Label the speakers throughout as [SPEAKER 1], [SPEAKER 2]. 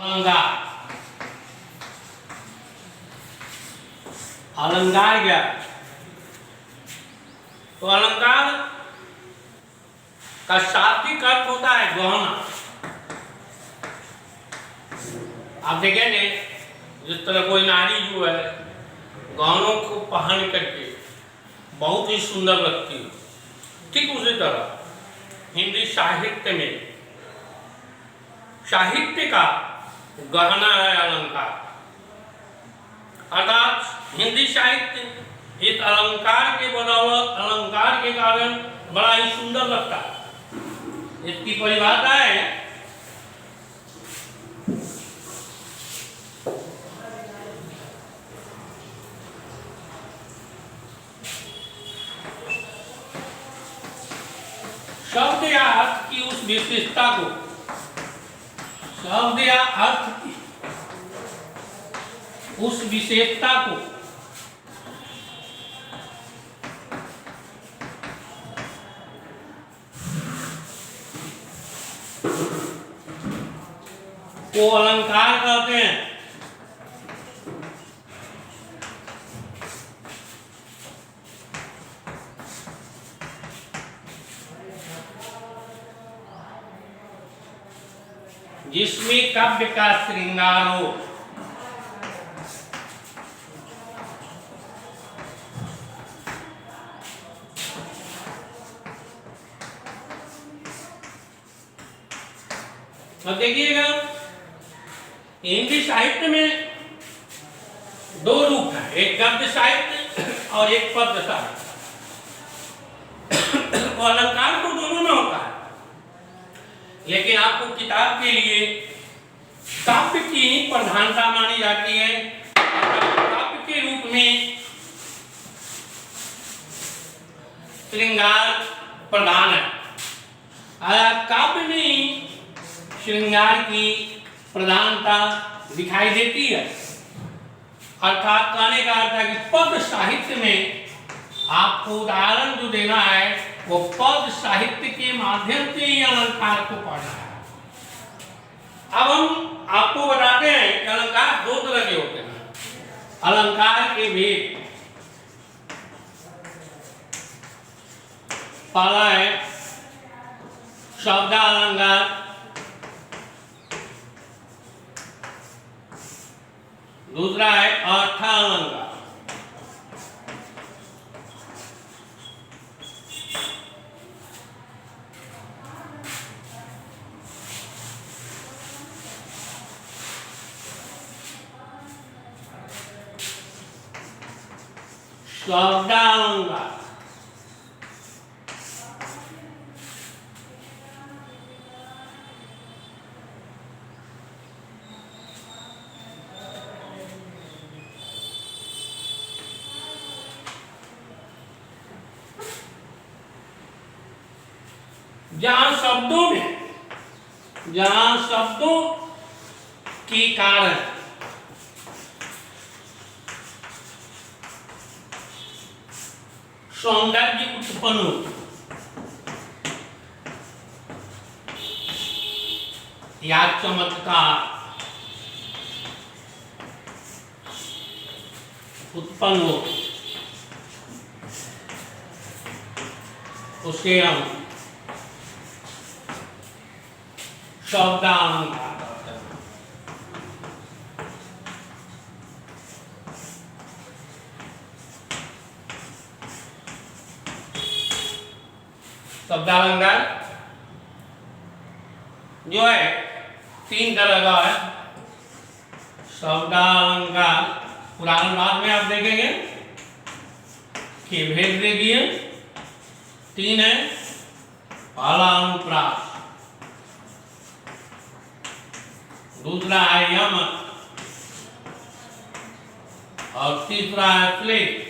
[SPEAKER 1] अलंकार। अलंकार क्या? तो अलंकार का शाब्दिक अर्थ होता है गहना। आप देखेंगे जिस तरह कोई नारी जो है गहनों को पहन करके बहुत ही सुंदर लगती है, ठीक उसी तरह हिंदी साहित्य में साहित्य का गहना है अलंकार। अर्थात हिंदी साहित्य इस अलंकार के बदौलत, अलंकार के कारण बड़ा ही सुंदर लगता है। इसकी परिभाषा है शब्द या अर्थ की उस विशेषता को, शब्द या अर्थ की उस विशेषता को अलंकार कहते हैं। जिसमें काव्य का श्रृंगार हो, अब देखिएगा हिंदी साहित्य में दो रूप है, एक गद्य साहित्य और एक पद्य साहित्य। अलंकार तो दोनों में होता है, लेकिन आपको किताब के लिए काव्य की ही प्रधानता मानी जाती है। काव्य के रूप में श्रृंगार प्रधान है। काव्य में श्रृंगार की प्रधानता दिखाई देती है। अर्थात कहने का अर्थ है कि पद्य साहित्य में आपको उदाहरण जो देना है वो पद्य साहित्य के माध्यम से ही अलंकार को पढ़ना है। अब हम आपको बताते हैं कि अलंकार दो तरह के होते हैं। अलंकार के भेद, पहला है शब्दालंकार, दूसरा है अर्थालंकार। शब्दालंकार जहां शब्दों के कारण सौंदर्य उत्पन्न होता या चमत्कार उत्पन्न हो, उसे हम शब्दालंकार कहते हैं। शब्दालंकार जो है तीन तरह का है। शब्दालंकार पुराने बाद में आप देखेंगे कि भेद देखिए तीन है। पहला अनुप्रास, दूसरा है यम और तीसरा है क्लेश।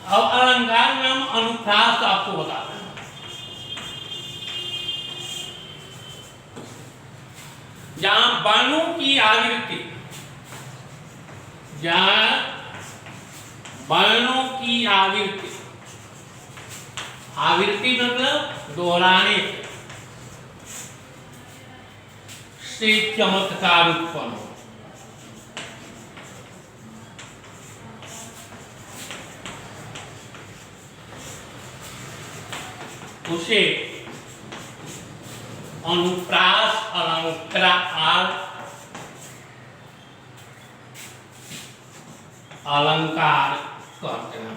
[SPEAKER 1] अब अलंकार में हम अनुप्रास आपको बताते हैं। जहां वर्णों की आवृत्ति, जहां वर्णों की आवृत्ति, आवृत्ति मतलब दोहराने से चमत्कार उत्पन्न हो। उसे अनुप्रास अलंकार कहते हैं।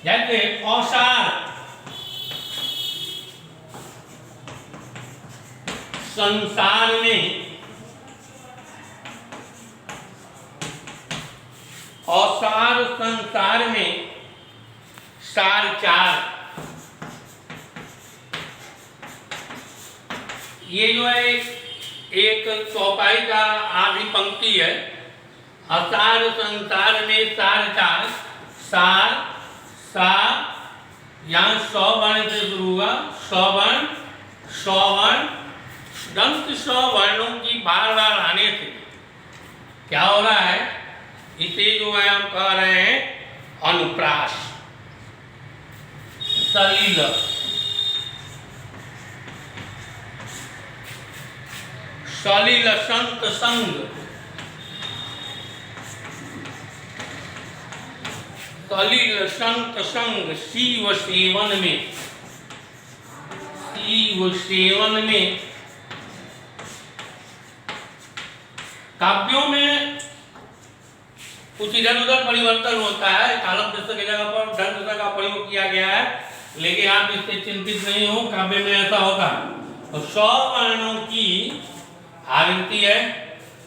[SPEAKER 1] जैसे औसार संसार में, औसार संसार में सार चार, ये जो है एक चौपाई का आधी पंक्ति है। असार संसार में सार चार, सार सा, यहाँ सौ वर्ण से शुरू हुआ, सवर्ण सवर्ण, दंत सौ वर्णों की बार बार आने से क्या हो रहा है, इसे जो है हम कह रहे हैं अनुप्रास, सलिल, सलिल संत संग, सलिल संत संग, शिव सेवन में, शिव सेवन में। काव्यों में कुछ इधर उधर परिवर्तन होता है, कालम पुस्तक की जगह पर दंत का प्रयोग किया गया है, लेकिन आप इससे चिंतित नहीं हो, काव्य में ऐसा होगा। तो 100 वर्णों की आवृत्ति है,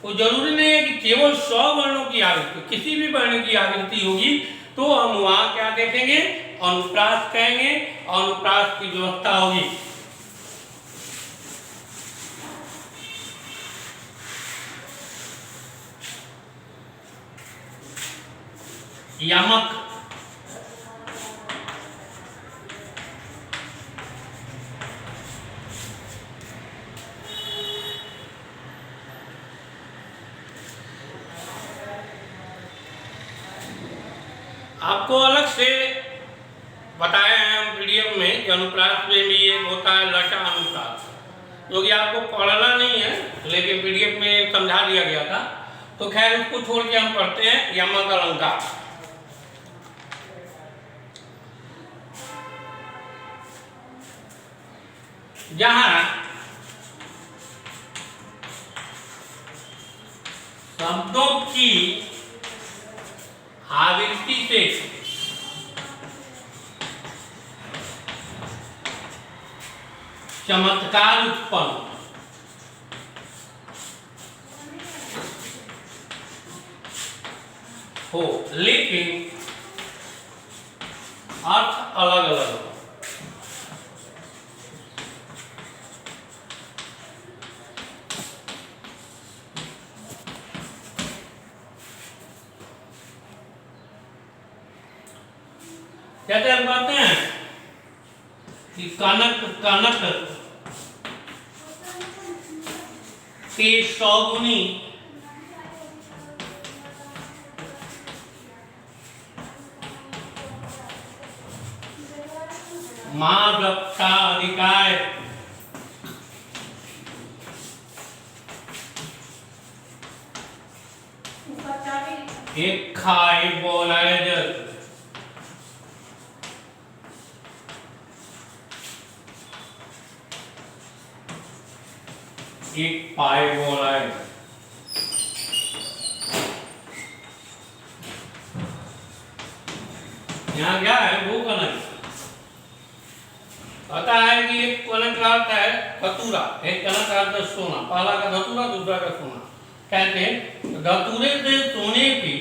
[SPEAKER 1] वो जरूरी नहीं है कि केवल 100 वर्णों की आवृत्ति, किसी भी वर्ण की आवृत्ति होगी तो हम वहां क्या देखेंगे, अनुप्रास कहेंगे, अनुप्रास की व्यवस्था होगी। यमक, आपको अलग से बताया है हम पीडीएफ में कि अनुप्रास में भी एक होता है लटा अनुप्रास, जो कि आपको पढ़ना नहीं है, लेकिन पीडीएफ में समझा दिया गया था। तो खैर उसको छोड़ के हम पढ़ते हैं यमक अलंकार। जहां शब्दों की आवृत्ति से चमत्कार उत्पन्न हो, लेकिन अर्थ अलग अलग हो। जैसे हम कहते हैं कि कनक कनक के सौगुनी मां दत्ता अधिकाय, एक खाए बोलाए जल, एक पाए बोलाए। यहाँ क्या है, वो कनक पता है कि एक कनक का अर्थ है धतूरा, एक कनक का अर्थ है सोना। पहला का धतूरा, दूसरा का सोना। कहते हैं धतूरे से सोने की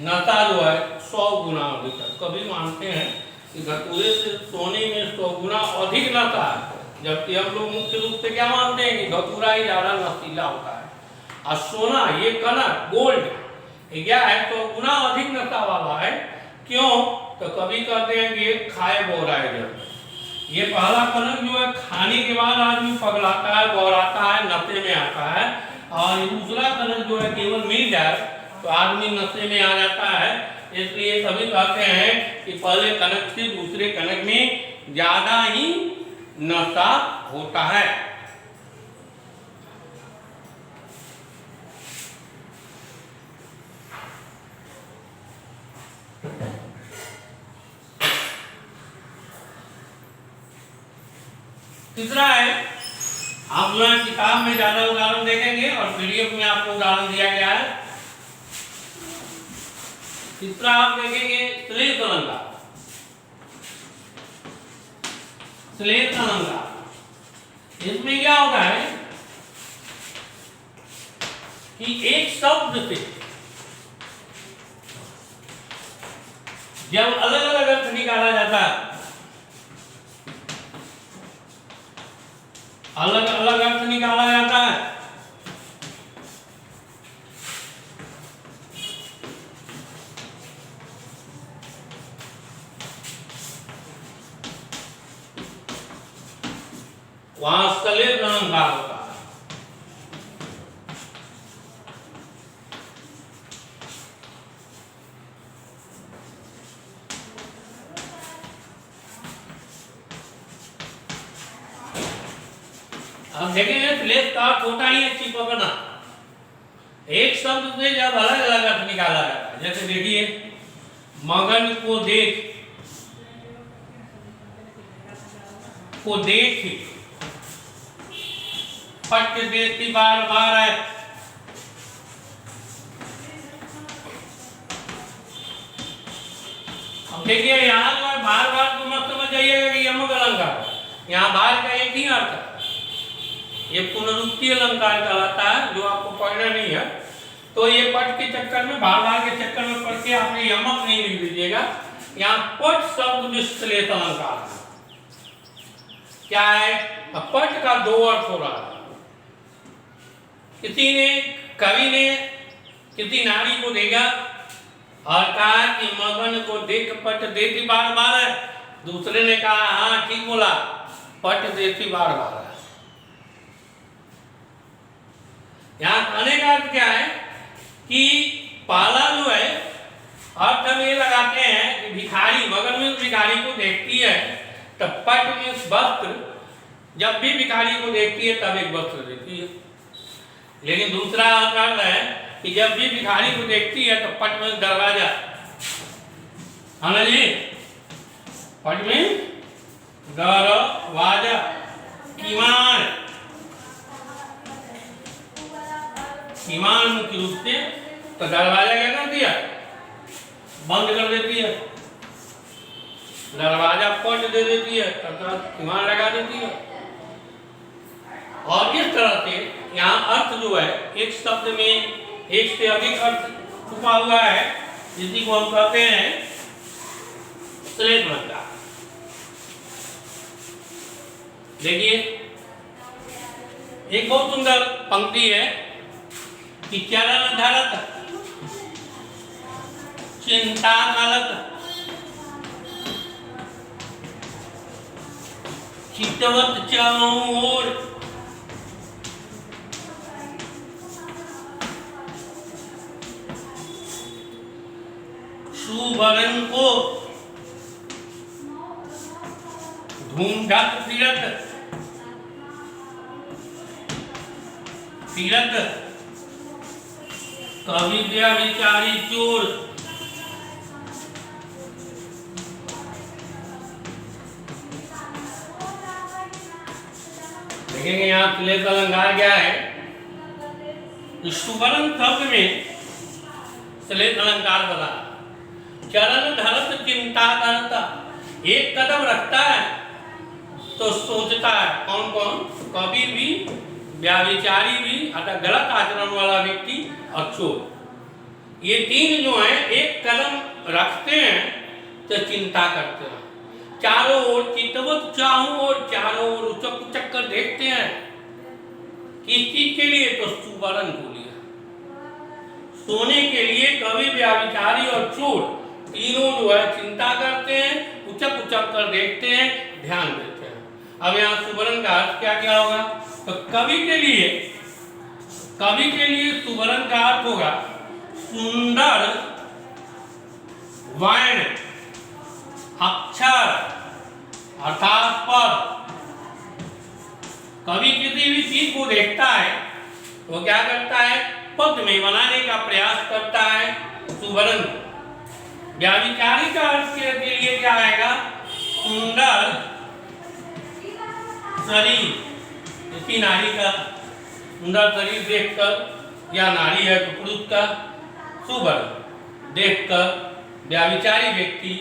[SPEAKER 1] नशा जो है 100 गुना अधिक है। कभी मानते हैं कि धतूरे से सोने में 100 गुना अधिक नशा है, जबकि हम लोग मुख्य रूप से क्या मानते हैं कि धतूरा ही ज्यादा नशीला होता है। और सोना, ये कनक गोल्ड क्या है, 100 गुना अधिक नशा वाला है। क्यों? तो कभी कहते हैं कि ये खाए बोराए जब ये पहला कनक जो है खाने के बाद आदमी पगलाता है, बौराता है, नशे में आता है। और दूसरा कनक जो है केवल मिल जाए तो आदमी नशे में आ जाता है। इसलिए सभी कहते हैं कि पहले कनक से दूसरे कनक में ज्यादा ही नशा होता है। तीसरा है, आप जो है किताब में ज्यादा उदाहरण देखेंगे और पीडीएफ में आपको उदाहरण दिया गया है। तीसरा आप देखेंगे श्लेष अलंकार। श्लेष अलंकार इसमें क्या होता है कि एक शब्द से जब अलग अलग अर्थ निकाला जाता है, अलग अलग अर्थ निकाला जाता है, वहां श्लेष अलंकार होता है। अब देखेंगे श्लेष का अर्थ होता ही है चिपकना। एक शब्द से जब अलग अलग अर्थ निकाला जाता है, जैसे देखिए मगन को देख पट देती बार बार है। अब देखिए यहाँ जो है बार बार तो मत समझ जाइएगा कि यमक अलंकार, यहाँ बार का एक ही अर्थ है। ये पुनरुक्ति अलंकार कहलाता है, जो आपको पढ़ना नहीं है। तो ये पट के चक्कर में, बार बार के चक्कर में पढ़ के आपने यमक नहीं लिख लीजिएगा। यहाँ पट शब्द श्लेष अलंकार है। क्या है? पट का दो अर्थ हो रहा है। कवि ने किसी नारी को देखा और कहा कि मगन को देख पट देती बार बार है। दूसरे ने कहा हाँ ठीक बोला, पट देती बार बार है। यहाँ कहने का अर्थ क्या है कि पहला जो है अर्थ हम ये लगाते हैं कि भिखारी, मगन में भिखारी को देखती है तब पट में वस्त्र, जब भी भिखारी को देखती है तब एक वस्त्र देती है। लेकिन दूसरा अर्थ है कि जब भी भिखारी को देखती है तो पट में दरवाजा, है ना जी, पट में दरवाजा, कीमान मुख्य रूप से तो दरवाजा क्या कर दिया, बंद कर देती है। दरवाजा पट दे देती है अर्थात कीमान लगा देती है। और इस तरह से यहाँ अर्थ जो है एक शब्द में एक से अधिक अर्थ छुपा हुआ है, जिसी को हम कहते हैं श्लेष अलंकार। देखिए एक बहुत सुंदर पंक्ति है कि चरण धरत चिंता कलत चितवत चारों ओर, सुवर्ण को ढूंढत फिरत कवि विचारी चोर। देखेंगे यहाँ श्लेष अलंकार क्या है। सुवर्ण शब्द में श्लेष अलंकार बना, चरण धरत चिंता करता, एक कदम रखता है तो सोचता है कौन कौन, कभी भी, व्याभिचारी भी, अर्थात गलत आचरण वाला व्यक्ति और चोर। ये तीन जो हैं एक कदम रखते हैं तो चिंता करते हैं, चारों ओर चितवत चाहूं और चारों ओर उचक उचक कर देखते हैं। किस चीज के लिए? तो सुवर्ण को लिए, सोने के लिए। कभी व्याभिचारी और चोर तीनों जो है चिंता करते हैं, उचक उचक कर देखते हैं, ध्यान देते हैं। अब यहाँ सुवर्ण का अर्थ क्या क्या होगा? तो कवि के लिए सुवर्ण का अर्थ होगा सुंदर वर्ण, अक्षर अर्थात पद। कवि किसी भी चीज को देखता है वो क्या करता है? पद में बनाने का प्रयास करता है सुवर्ण। व्याभिचारी का अर्थ के लिए क्या आएगा? सुंदर शरीर। किसी नारी का सुंदर शरीर देखकर, या नारी है तो पुरुष का, सुवर्ण देखकर व्याभिचारी व्यक्ति,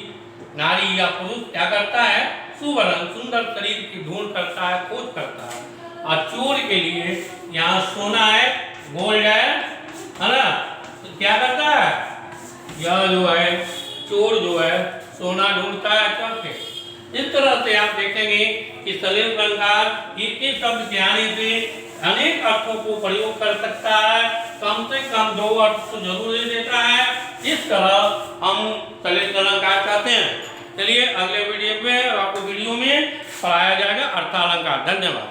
[SPEAKER 1] नारी या पुरुष क्या करता है? सुवर्ण सुंदर शरीर की ढूंढ करता है, खोज करता है। और चोर के लिए यहाँ सोना है, गोल्ड है ना, तो क्या करता है? यह जो है चोर जो है सोना ढूंढता है चल के। इस तरह से आप देखेंगे कि सलील अलंकार एक शब्द के आने से अनेक अर्थों को प्रयोग कर सकता है, कम से कम 2 अर्थ तो जरूर दे देता है। इस तरह हम सलील अलंकार कहते हैं। चलिए अगले वीडियो में आपको वीडियो में पढ़ाया जाएगा अर्थालंकार। धन्यवाद।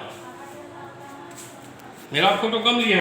[SPEAKER 1] मेरा फोटो कम लिया।